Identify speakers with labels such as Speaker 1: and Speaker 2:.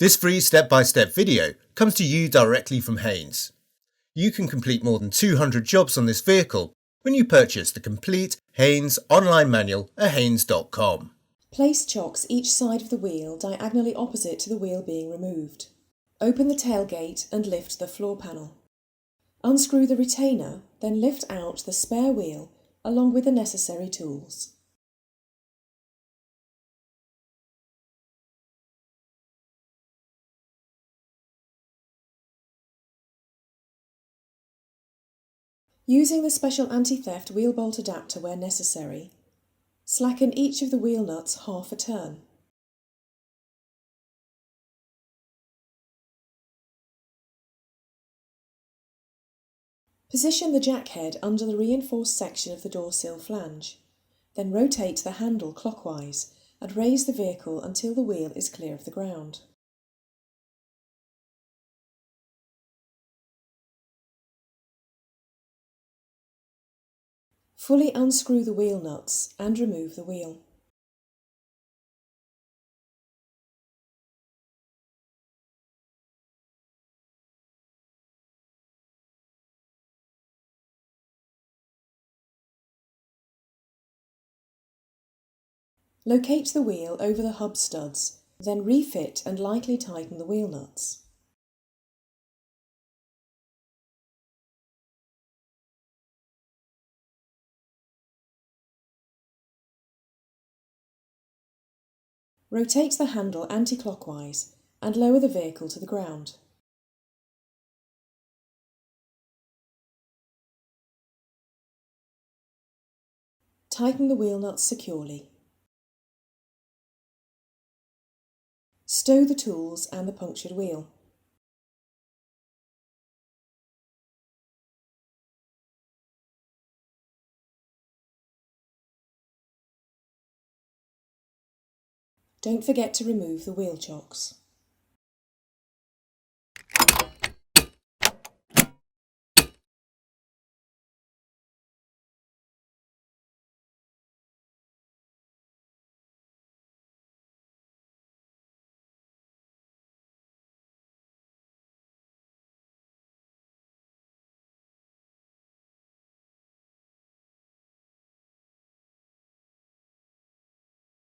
Speaker 1: This free step-by-step video comes to you directly from Haynes. You can complete more than 200 jobs on this vehicle when you purchase the complete Haynes online manual at haynes.com.
Speaker 2: Place chocks each side of the wheel diagonally opposite to the wheel being removed. Open the tailgate and lift the floor panel. Unscrew the retainer, then lift out the spare wheel along with the necessary tools. Using the special anti-theft wheel bolt adapter where necessary, slacken each of the wheel nuts half a turn. Position the jack head under the reinforced section of the door sill flange, then rotate the handle clockwise and raise the vehicle until the wheel is clear of the ground. Fully unscrew the wheel nuts and remove the wheel. Locate the wheel over the hub studs, then refit and lightly tighten the wheel nuts. Rotate the handle anti-clockwise and lower the vehicle to the ground. Tighten the wheel nuts securely. Stow the tools and the punctured wheel. Don't forget to remove the wheel chocks.